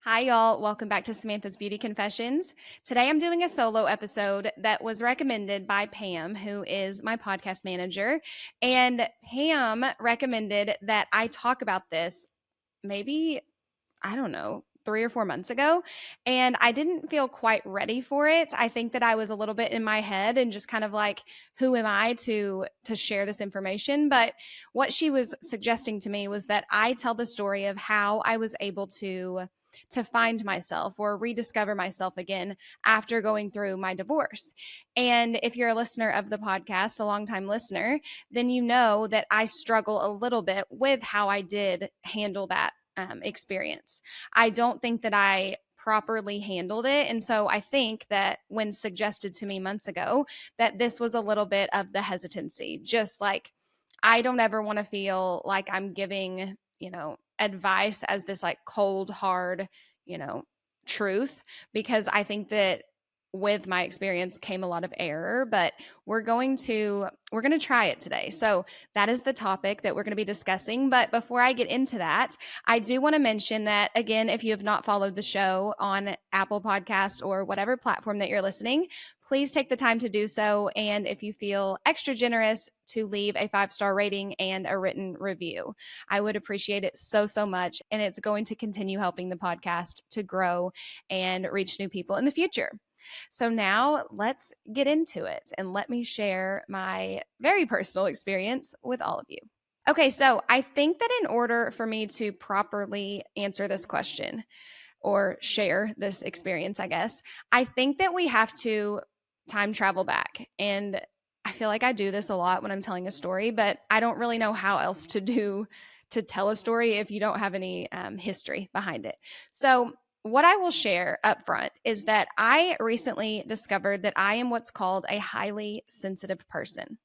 Hi, y'all. Welcome back to Samantha's Beauty Confessions. Today I'm doing a solo episode that was recommended by Pam, who is my podcast manager. And Pam recommended that I talk about this maybe, I don't know, 3 or 4 months ago. And I didn't feel quite ready for it. I think that I was a little bit in my head and just kind of like, who am I to share this information? But what she was suggesting to me was that I tell the story of how I was able to find myself or rediscover myself again after going through my divorce. And if you're a listener of the podcast, a longtime listener, then you know that I struggle a little bit with how I did handle that experience. I don't think that I properly handled it. And so I think that when suggested to me months ago, that this was a little bit of the hesitancy, just like I don't ever want to feel like I'm giving, advice as this like cold, hard, you know, truth, because I think that with my experience came a lot of error, but we're going to try it today. So that is the topic that we're going to be discussing. But before I get into that, I do want to mention that again, if you have not followed the show on Apple Podcast or whatever platform that you're listening, please take the time to do so. And if you feel extra generous, to leave a 5-star rating and a written review. I would appreciate it so, so much. And it's going to continue helping the podcast to grow and reach new people in the future. So now let's get into it and let me share my very personal experience with all of you. Okay, so I think that in order for me to properly answer this question or share this experience, I guess, I think that we have to time travel back. And I feel like I do this a lot when I'm telling a story, but I don't really know how else to tell a story if you don't have any history behind it. So what I will share up front is that I recently discovered that I am what's called a highly sensitive person.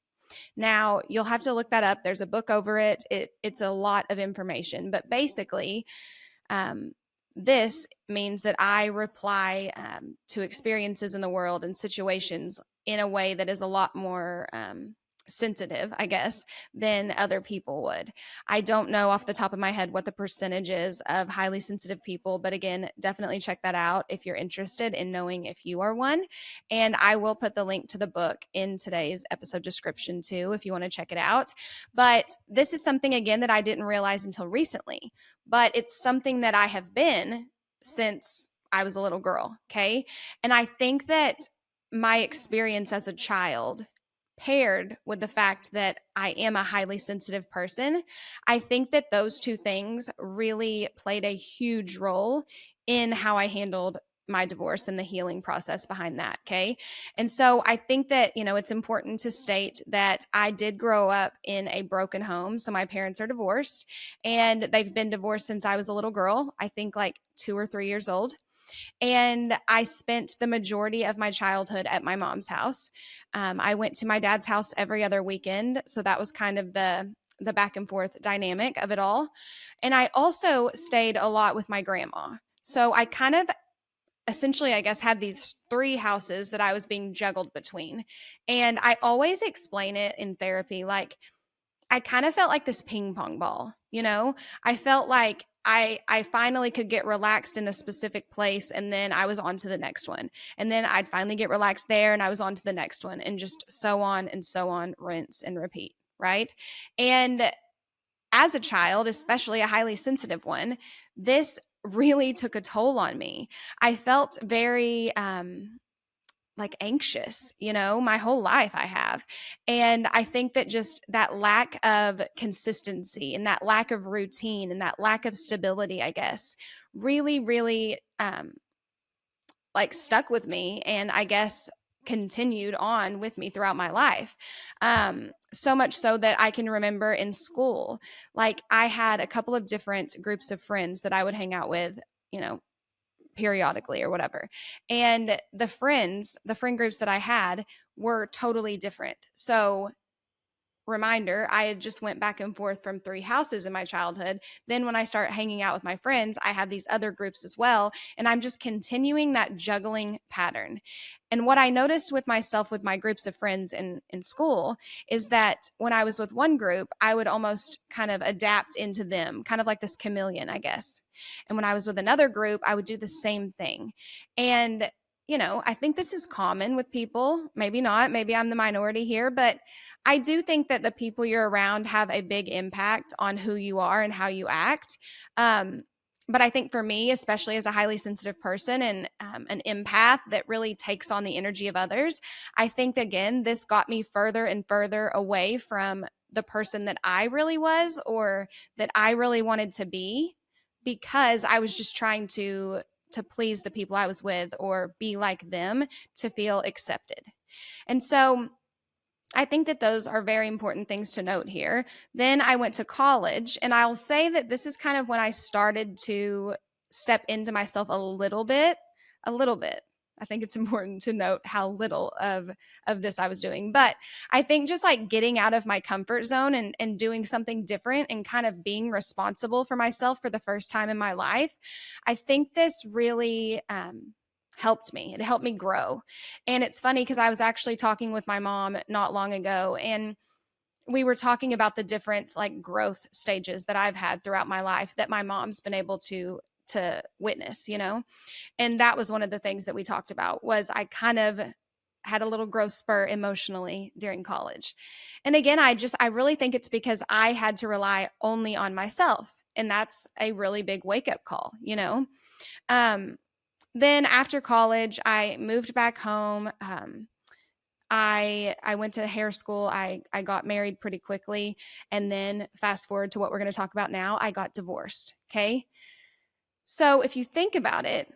Now, you'll have to look that up. There's a book over it. It's a lot of information, but basically, um, this means that I reply to experiences in the world and situations in a way that is a lot more sensitive, I guess, than other people would. I don't know off the top of my head what the percentage is of highly sensitive people, but again, definitely check that out if you're interested in knowing if you are one. And I will put the link to the book in today's episode description too, if you want to check it out. But this is something, again, that I didn't realize until recently, but it's something that I have been since I was a little girl. Okay. And I think that my experience as a child, paired with the fact that I am a highly sensitive person, I think that those two things really played a huge role in how I handled my divorce and the healing process behind that. Okay. And so I think that, it's important to state that I did grow up in a broken home. So my parents are divorced and they've been divorced since I was a little girl, I think like 2 or 3 years old. And I spent the majority of my childhood at my mom's house. I went to my dad's house every other weekend. So that was kind of the back and forth dynamic of it all. And I also stayed a lot with my grandma. So I kind of essentially, I guess, had these three houses that I was being juggled between. And I always explain it in therapy like I kind of felt like this ping pong ball, I felt like I finally could get relaxed in a specific place and then I was on to the next one. And then I'd finally get relaxed there and I was on to the next one and just so on, rinse and repeat, right? And as a child, especially a highly sensitive one, this really took a toll on me. I felt very like anxious, my whole life I have. And I think that just that lack of consistency and that lack of routine and that lack of stability, I guess, really, really like stuck with me and I guess continued on with me throughout my life. So much so that I can remember in school, like I had a couple of different groups of friends that I would hang out with, you know, periodically or whatever. And the friend groups that I had were totally different. So reminder, I had just went back and forth from three houses in my childhood. Then when I start hanging out with my friends, I have these other groups as well. And I'm just continuing that juggling pattern. And what I noticed with myself with my groups of friends in school is that when I was with one group, I would almost kind of adapt into them, kind of like this chameleon, I guess. And when I was with another group, I would do the same thing. And I think this is common with people. Maybe not. Maybe I'm the minority here, but I do think that the people you're around have a big impact on who you are and how you act. But I think for me, especially as a highly sensitive person and an empath that really takes on the energy of others, I think, again, this got me further and further away from the person that I really was or that I really wanted to be, because I was just trying to please the people I was with or be like them to feel accepted. And so I think that those are very important things to note here. Then I went to college, and I'll say that this is kind of when I started to step into myself a little bit, a little bit. I think it's important to note how little of this I was doing. But I think just like getting out of my comfort zone and doing something different and kind of being responsible for myself for the first time in my life, I think this really helped me. It helped me grow. And it's funny because I was actually talking with my mom not long ago, and we were talking about the different like growth stages that I've had throughout my life that my mom's been able to witness. And that was one of the things that we talked about was I kind of had a little growth spur emotionally during college. And again, I really think it's because I had to rely only on myself. And that's a really big wake up call. Then after college, I moved back home. I went to hair school. I got married pretty quickly. And then fast forward to what we're going to talk about now, I got divorced. Okay. So if you think about it,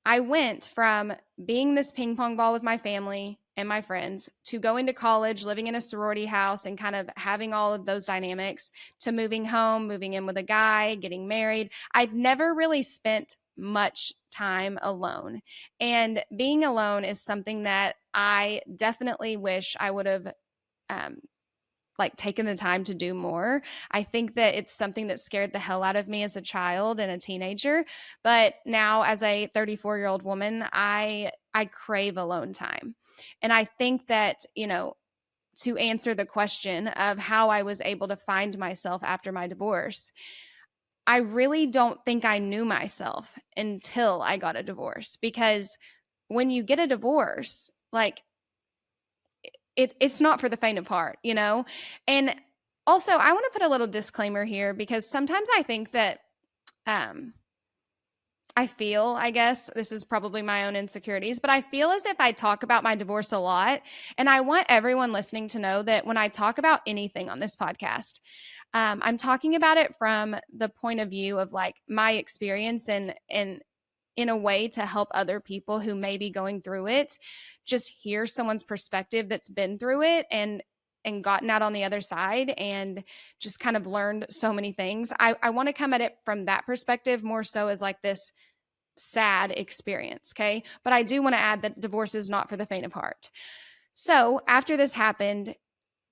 I went from being this ping pong ball with my family and my friends to going to college, living in a sorority house and kind of having all of those dynamics, to moving home, moving in with a guy, getting married. I'd never really spent much time alone. And being alone is something that I definitely wish I would have um, like taken the time to do more. I think that it's something that scared the hell out of me as a child and a teenager, but now as a 34-year-old woman, I crave alone time. And I think that, to answer the question of how I was able to find myself after my divorce, I really don't think I knew myself until I got a divorce, because when you get a divorce, like it's not for the faint of heart. And also, I want to put a little disclaimer here, because sometimes I think that I guess this is probably my own insecurities, but I feel as if I talk about my divorce a lot. And I want everyone listening to know that when I talk about anything on this podcast, I'm talking about it from the point of view of like my experience and in a way to help other people who may be going through it just hear someone's perspective that's been through it and gotten out on the other side and just kind of learned so many things. I want to come at it from that perspective more so as like this sad experience. Okay. But I do want to add that divorce is not for the faint of heart. So after this happened,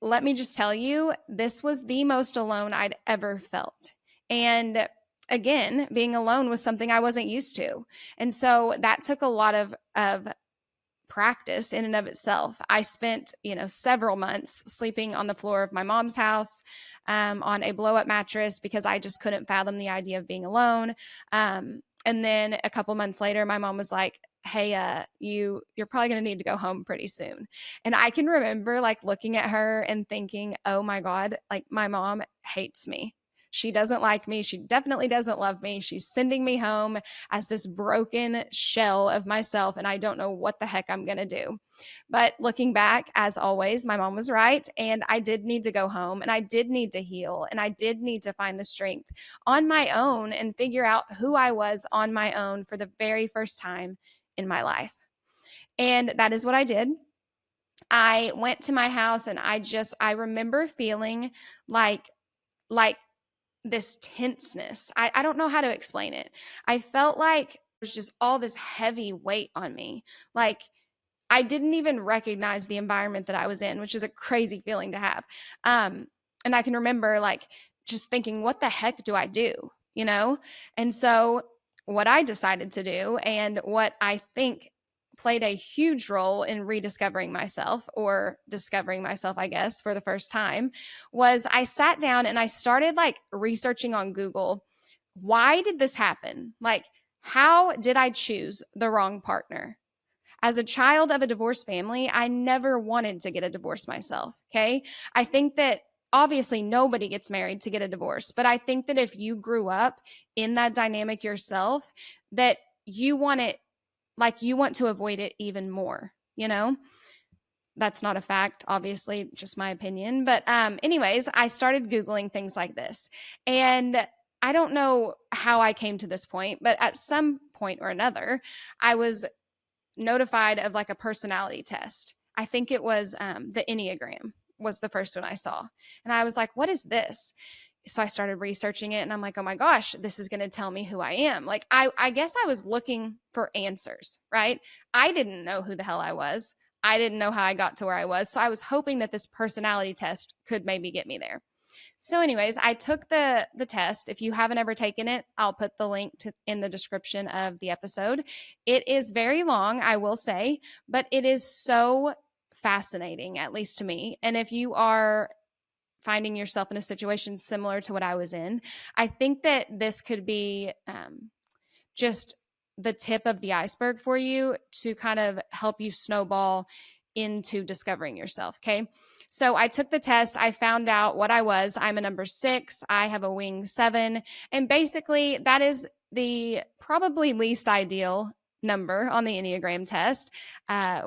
let me just tell you, this was the most alone I'd ever felt. And again, being alone was something I wasn't used to. And so that took a lot of practice in and of itself. I spent, several months sleeping on the floor of my mom's house on a blow up mattress because I just couldn't fathom the idea of being alone. And then a couple months later, my mom was like, hey, you're probably going to need to go home pretty soon. And I can remember like looking at her and thinking, oh my God, like my mom hates me. She doesn't like me. She definitely doesn't love me. She's sending me home as this broken shell of myself, and I don't know what the heck I'm going to do. But looking back, as always, my mom was right, and I did need to go home, and I did need to heal, and I did need to find the strength on my own and figure out who I was on my own for the very first time in my life. And that is what I did. I went to my house, and I remember feeling like this tenseness. I don't know how to explain it. I felt like there's just all this heavy weight on me. Like I didn't even recognize the environment that I was in, which is a crazy feeling to have. And I can remember like just thinking, what the heck do I do? And so what I decided to do, and what I think played a huge role in rediscovering myself, or discovering myself, I guess, for the first time, was I sat down and I started like researching on Google why did this happen? Like, how did I choose the wrong partner? As a child of a divorced family, I never wanted to get a divorce myself. Okay. I think that obviously nobody gets married to get a divorce, but I think that if you grew up in that dynamic yourself, that you want it, like you want to avoid it even more, you know? That's not a fact, obviously, just my opinion. But, anyways, I started Googling things like this. And I don't know how I came to this point, but at some point or another, I was notified of like a personality test. I think it was the Enneagram was the first one I saw. And I was like, what is this? So I started researching it and I'm like, oh my gosh, this is going to tell me who I am. Like, I guess I was looking for answers, right? I didn't know who the hell I was. I didn't know how I got to where I was. So I was hoping that this personality test could maybe get me there. So, anyways, I took the test. If you haven't ever taken it, I'll put the link in the description of the episode. It is very long, I will say, but it is so fascinating, at least to me. And if you are finding yourself in a situation similar to what I was in, I think that this could be just the tip of the iceberg for you to kind of help you snowball into discovering yourself. Okay. So I took the test. I found out what I was. I'm a number 6. I have a wing 7. And basically, that is the probably least ideal number on the Enneagram test.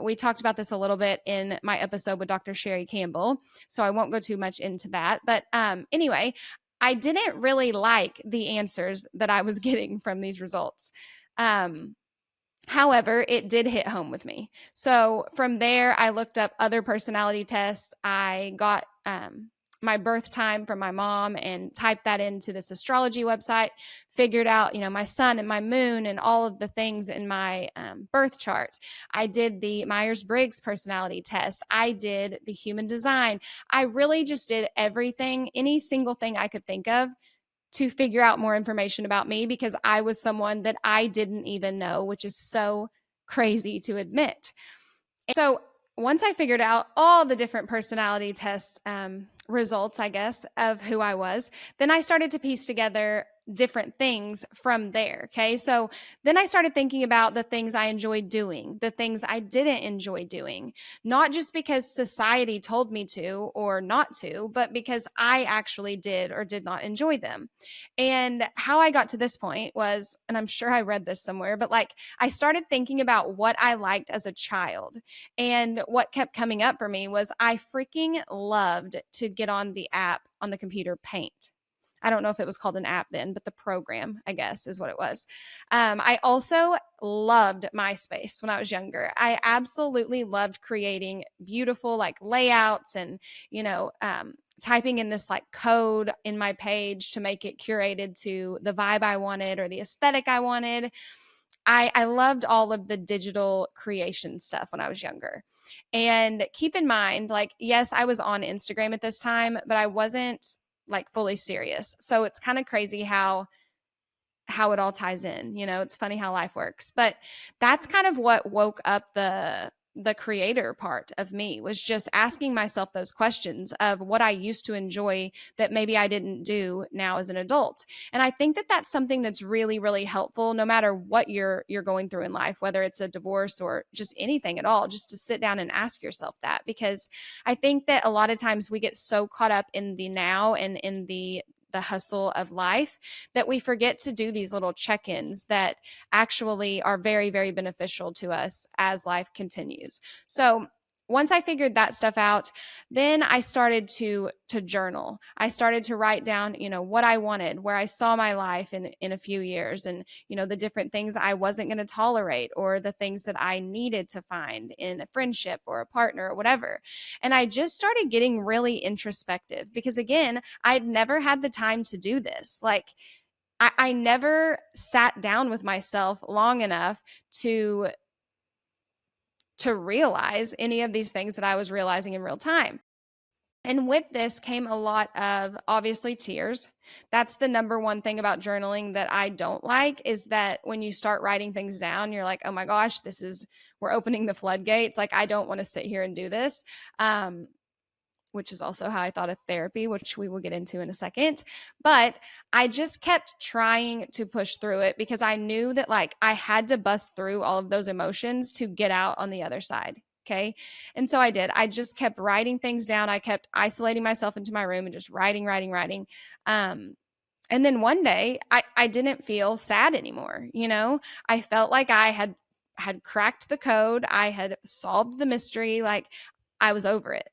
We talked about this a little bit in my episode with Dr. Sherry Campbell. So I won't go too much into that. But anyway, I didn't really like the answers that I was getting from these results. However, it did hit home with me. So from there, I looked up other personality tests. I got my birth time from my mom and typed that into this astrology website, figured out, my sun and my moon and all of the things in my birth chart. I did the Myers-Briggs personality test. I did the human design. I really just did everything, any single thing I could think of to figure out more information about me because I was someone that I didn't even know, which is so crazy to admit. So once I figured out all the different personality tests results, I guess, of who I was, then I started to piece together different things from there. Okay. So then I started thinking about the things I enjoyed doing, the things I didn't enjoy doing, not just because society told me to or not to, but because I actually did or did not enjoy them. And how I got to this point was, and I'm sure I read this somewhere, but like I started thinking about what I liked as a child. And what kept coming up for me was I freaking loved to get on the app on the computer Paint. I don't know if it was called an app then, but the program, I guess, is what it was. I also loved MySpace when I was younger. I absolutely loved creating beautiful like layouts and, typing in this like code in my page to make it curated to the vibe I wanted or the aesthetic I wanted. I loved all of the digital creation stuff when I was younger. And keep in mind, like, yes, I was on Instagram at this time, but I wasn't like fully serious. So it's kind of crazy how it all ties in. It's funny how life works. But that's kind of what woke up the creator part of me, was just asking myself those questions of what I used to enjoy that maybe I didn't do now as an adult. And I think that that's something that's really, really helpful no matter what you're going through in life, whether it's a divorce or just anything at all, just to sit down and ask yourself that. Because I think that a lot of times we get so caught up in the now and in the hustle of life that we forget to do these little check-ins that actually are very, very beneficial to us as life continues. So once I figured that stuff out, then I started to journal. I started to write down, what I wanted, where I saw my life in a few years, and the different things I wasn't going to tolerate, or the things that I needed to find in a friendship or a partner or whatever. And I just started getting really introspective because, again, I'd never had the time to do this. Like, I never sat down with myself long enough to realize any of these things that I was realizing in real time. And with this came a lot of, obviously, tears. That's the number one thing about journaling that I don't like, is that when you start writing things down, you're like, oh my gosh, we're opening the floodgates. Like, I don't want to sit here and do this. which is also how I thought of therapy, which we will get into in a second. But I just kept trying to push through it because I knew that like I had to bust through all of those emotions to get out on the other side. Okay. And so I did. I just kept writing things down. I kept isolating myself into my room and just writing. And then one day I didn't feel sad anymore. I felt like I had cracked the code. I had solved the mystery. Like I was over it.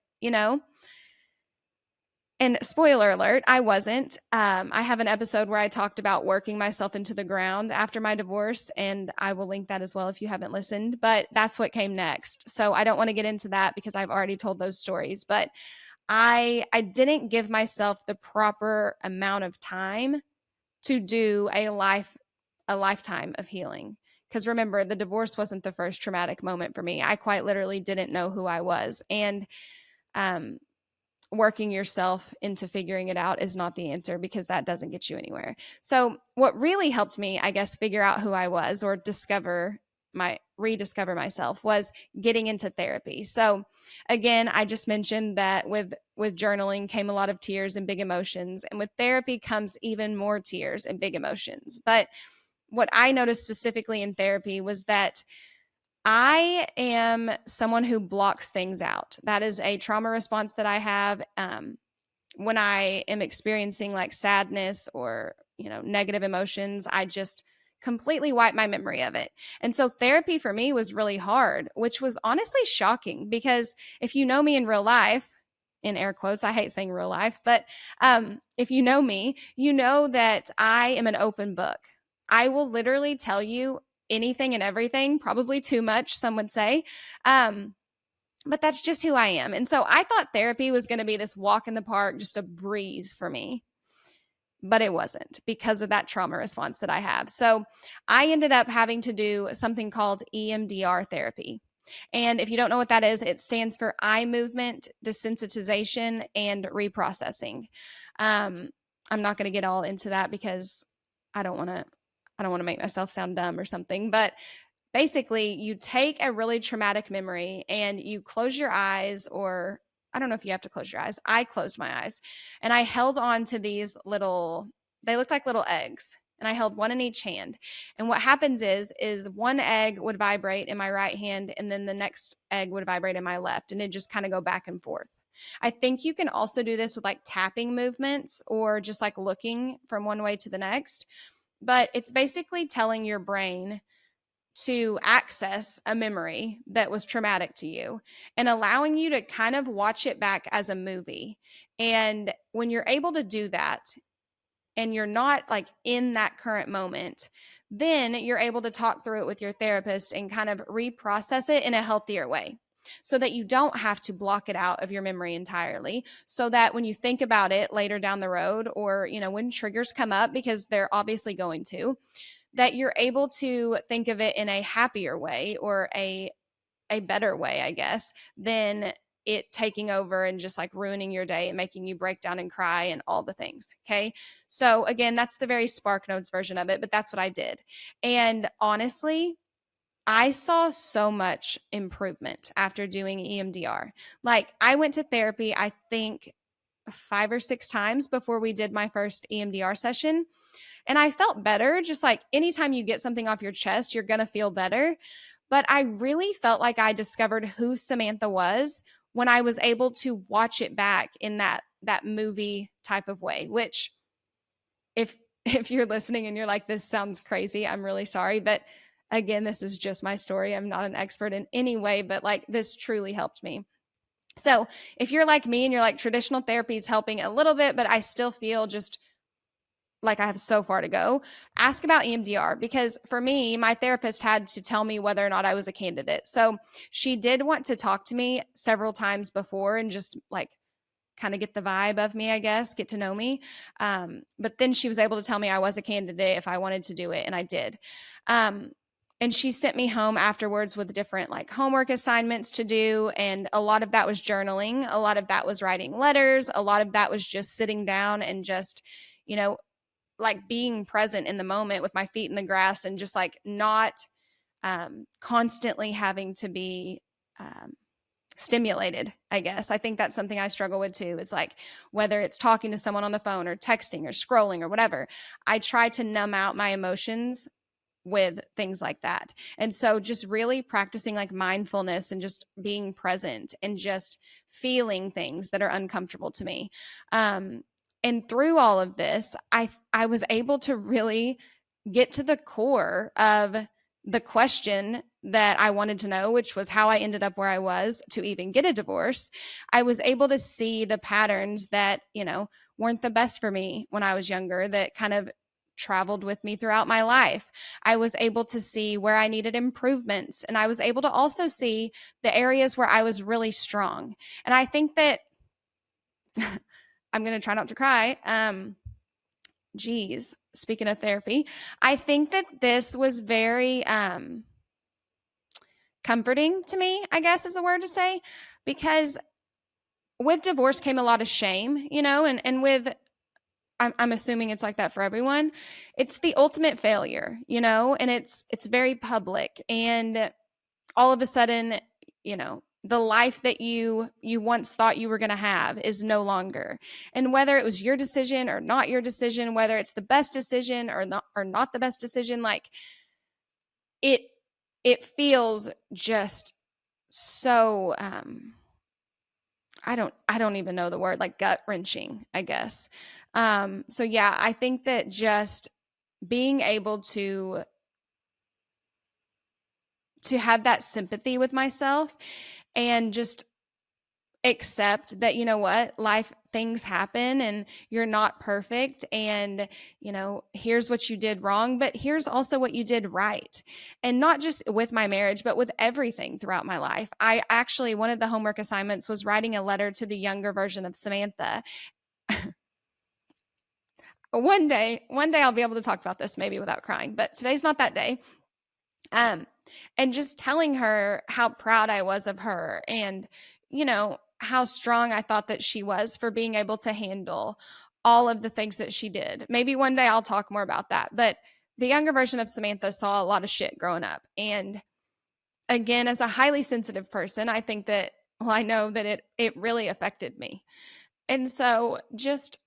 And spoiler alert, I wasn't. I have an episode where I talked about working myself into the ground after my divorce, and I will link that as well if you haven't listened. But that's what came next. So I don't want to get into that because I've already told those stories. But I didn't give myself the proper amount of time to do a lifetime of healing. Because remember, the divorce wasn't the first traumatic moment for me. I quite literally didn't know who I was. And um, working yourself into figuring it out is not the answer because that doesn't get you anywhere. So what really helped me, I guess, figure out who I was or rediscover myself was getting into therapy. So again, I just mentioned that with journaling came a lot of tears and big emotions, and with therapy comes even more tears and big emotions. But what I noticed specifically in therapy was that I am someone who blocks things out. That is a trauma response that I have. When I am experiencing like sadness or, negative emotions, I just completely wipe my memory of it. And so therapy for me was really hard, which was honestly shocking because if you know me in real life, in air quotes, I hate saying real life, but if you know me, you know that I am an open book. I will literally tell you anything and everything, probably too much, some would say. But that's just who I am. And so I thought therapy was going to be this walk in the park, just a breeze for me. But it wasn't because of that trauma response that I have. So I ended up having to do something called EMDR therapy. And if you don't know what that is, it stands for eye movement, desensitization, and reprocessing. Um, I'm not going to get all into that because I don't want to make myself sound dumb or something. But basically, you take a really traumatic memory and you close your eyes, or I don't know if you have to close your eyes. I closed my eyes and I held on to these they looked like little eggs. And I held one in each hand. And what happens is one egg would vibrate in my right hand and then the next egg would vibrate in my left. And it just kind of go back and forth. I think you can also do this with like tapping movements or just like looking from one way to the next. But it's basically telling your brain to access a memory that was traumatic to you and allowing you to kind of watch it back as a movie. And when you're able to do that and you're not like in that current moment, then you're able to talk through it with your therapist and kind of reprocess it in a healthier way so that you don't have to block it out of your memory entirely, so that when you think about it later down the road or when triggers come up, because they're obviously going to, that you're able to think of it in a happier way or a better way, I guess, than it taking over and just like ruining your day and making you break down and cry and all the things. Okay. So again, that's the very Spark Notes version of it, but that's what I did. And honestly, I saw so much improvement after doing EMDR. Like I went to therapy, I think 5 or 6 times before we did my first EMDR session. And I felt better. Just like anytime you get something off your chest, you're going to feel better. But I really felt like I discovered who Samantha was when I was able to watch it back in that movie type of way, which if you're listening and you're like, this sounds crazy, I'm really sorry. But again, this is just my story. I'm not an expert in any way, but like this truly helped me. So if you're like me and you're like, traditional therapy is helping a little bit, but I still feel just like I have so far to go, ask about EMDR, because for me, my therapist had to tell me whether or not I was a candidate. So she did want to talk to me several times before and just like kind of get the vibe of me, I guess, get to know me. But then she was able to tell me I was a candidate if I wanted to do it, and I did. And she sent me home afterwards with different like homework assignments to do. And a lot of that was journaling. A lot of that was writing letters. A lot of that was just sitting down and just, like being present in the moment with my feet in the grass and just like not constantly having to be stimulated, I guess. I think that's something I struggle with too, is like whether it's talking to someone on the phone or texting or scrolling or whatever, I try to numb out my emotions with things like that. And so just really practicing like mindfulness and just being present and just feeling things that are uncomfortable to me. And through all of this, I was able to really get to the core of the question that I wanted to know, which was how I ended up where I was to even get a divorce. I was able to see the patterns that, weren't the best for me when I was younger, that kind of traveled with me throughout my life. I was able to see where I needed improvements, and I was able to also see the areas where I was really strong. And I think that I'm going to try not to cry. Geez, speaking of therapy, I think that this was very comforting to me, I guess is a word to say, because with divorce came a lot of shame, and with I'm assuming it's like that for everyone. It's the ultimate failure, and it's very public, and all of a sudden, the life that you once thought you were going to have is no longer. And whether it was your decision or not your decision, whether it's the best decision or not the best decision, like it it feels just so I don't even know the word, like gut wrenching, I guess. So yeah, I think that just being able to have that sympathy with myself and just accept that, what, life things happen and you're not perfect, and here's what you did wrong, but here's also what you did right. And not just with my marriage, but with everything throughout my life. I actually, one of the homework assignments was writing a letter to the younger version of Samantha. One day I'll be able to talk about this maybe without crying, but today's not that day. um and just telling her how proud I was of her, and how strong I thought that she was for being able to handle all of the things that she did. Maybe one day I'll talk more about that, but the younger version of Samantha saw a lot of shit growing up. And again, as a highly sensitive person, I think that, well, I know that it really affected me. And so just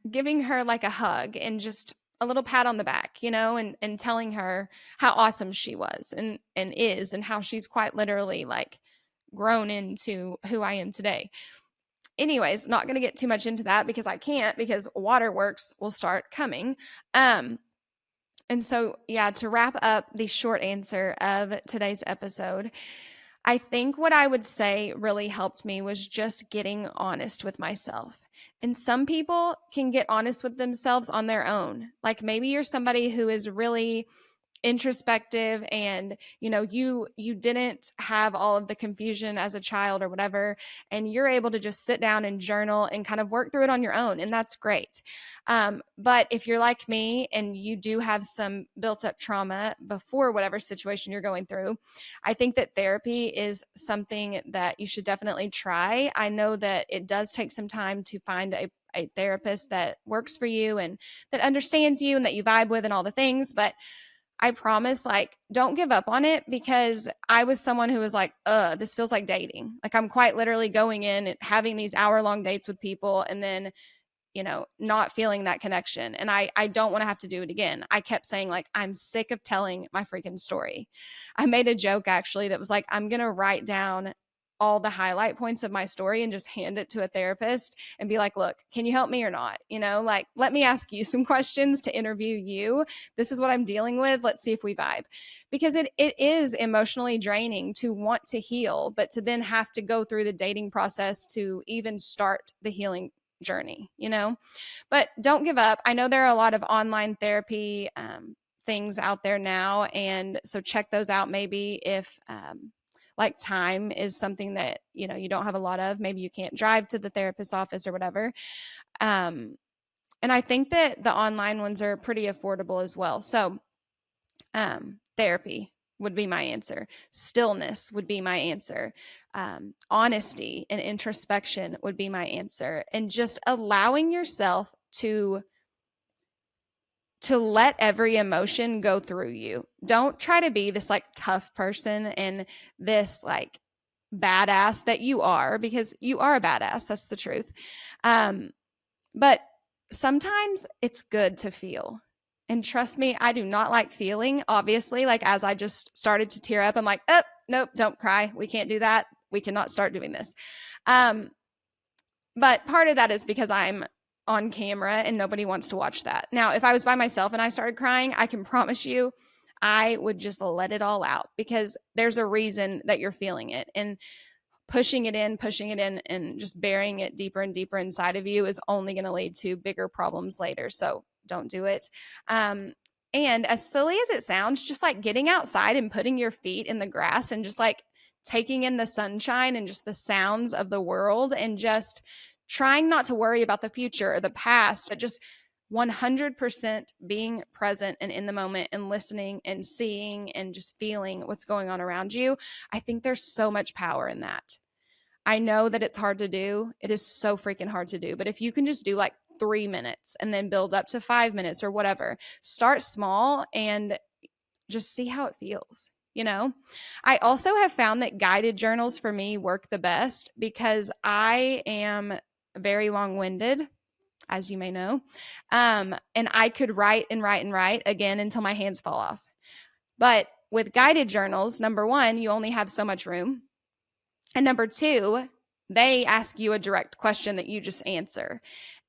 giving her like a hug and just a little pat on the back, and telling her how awesome she was and is, and how she's quite literally like grown into who I am today. Anyways, not going to get too much into that because I can't, because waterworks will start coming. And so, yeah, to wrap up the short answer of today's episode, I think what I would say really helped me was just getting honest with myself. And some people can get honest with themselves on their own. Like maybe you're somebody who is really introspective, and you didn't have all of the confusion as a child or whatever, and you're able to just sit down and journal and kind of work through it on your own, and that's great. But if you're like me and you do have some built up trauma before whatever situation you're going through, I think that therapy is something that you should definitely try. I know that it does take some time to find a therapist that works for you and that understands you and that you vibe with and all the things, but I promise, like, don't give up on it, because I was someone who was like, this feels like dating. Like, I'm quite literally going in and having these hour-long dates with people and then, not feeling that connection. And I don't want to have to do it again. I kept saying, like, I'm sick of telling my freaking story. I made a joke actually that was like, I'm going to write down all the highlight points of my story and just hand it to a therapist and be like, look, can you help me or not? Like, let me ask you some questions to interview you. This is what I'm dealing with. Let's see if we vibe. Because it is emotionally draining to want to heal, but to then have to go through the dating process to even start the healing journey, But don't give up. I know there are a lot of online therapy things out there now. And so check those out maybe if like time is something that you don't have a lot of. Maybe you can't drive to the therapist's office or whatever. And I think that the online ones are pretty affordable as well. So therapy would be my answer. Stillness would be my answer. Honesty and introspection would be my answer. And just allowing yourself to let every emotion go through you. Don't try to be this like tough person and this like badass that you are, because you are a badass. That's the truth. But sometimes it's good to feel. And trust me, I do not like feeling, obviously. Like, as I just started to tear up, I'm like, oh, nope, don't cry. We can't do that. We cannot start doing this. But part of that is because I'm on camera and nobody wants to watch that. Now, if I was by myself and I started crying, I can promise you I would just let it all out, because there's a reason that you're feeling it. And pushing it in, and just burying it deeper and deeper inside of you is only going to lead to bigger problems later. So don't do it. And as silly as it sounds, just like getting outside and putting your feet in the grass and just like taking in the sunshine and just the sounds of the world, and just trying not to worry about the future or the past, but just 100% being present and in the moment and listening and seeing and just feeling what's going on around you. I think there's so much power in that. I know that it's hard to do. It is so freaking hard to do. But if you can just do like 3 minutes and then build up to 5 minutes or whatever, start small and just see how it feels. I also have found that guided journals for me work the best, because I am very long-winded, as you may know. And I could write and write and write again until my hands fall off. But with guided journals, number one, you only have so much room. And number two, they ask you a direct question that you just answer.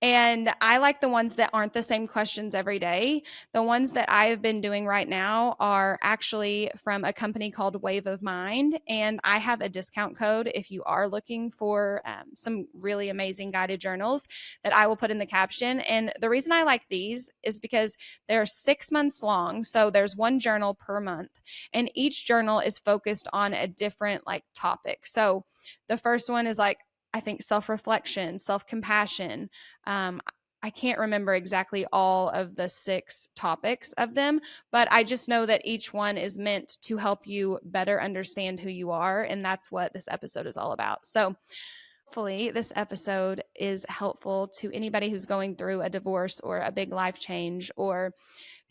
And I like the ones that aren't the same questions every day. The ones that I have been doing right now are actually from a company called Wave of Mind. And I have a discount code if you are looking for some really amazing guided journals that I will put in the caption. And the reason I like these is because they're 6 months long. So there's one journal per month. And each journal is focused on a different topic. So the first one is I think self-reflection, self-compassion. I can't remember exactly all of the 6 topics of them, but I just know that each one is meant to help you better understand who you are. And that's what this episode is all about. So hopefully this episode is helpful to anybody who's going through a divorce or a big life change, or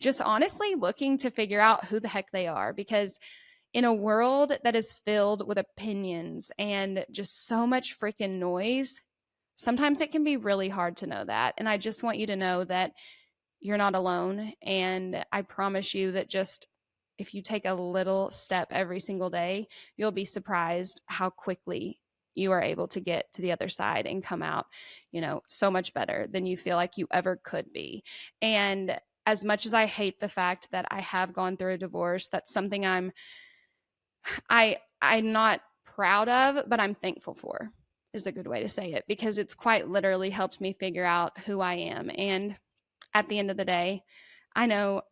just honestly looking to figure out who the heck they are. Because in a world that is filled with opinions and just so much freaking noise, sometimes it can be really hard to know that. And I just want you to know that you're not alone. And I promise you that just if you take a little step every single day, you'll be surprised how quickly you are able to get to the other side and come out, so much better than you feel like you ever could be. And as much as I hate the fact that I have gone through a divorce, that's something I'm not proud of, but I'm thankful for, is a good way to say it, because it's quite literally helped me figure out who I am. And at the end of the day, I know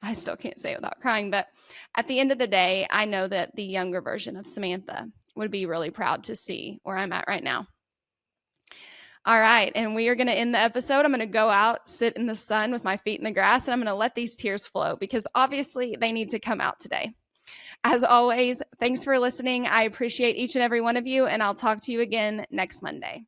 I still can't say it without crying, but at the end of the day, I know that the younger version of Samantha would be really proud to see where I'm at right now. All right. And we are going to end the episode. I'm going to go out, sit in the sun with my feet in the grass, and I'm going to let these tears flow, because obviously they need to come out today. As always, thanks for listening. I appreciate each and every one of you, and I'll talk to you again next Monday.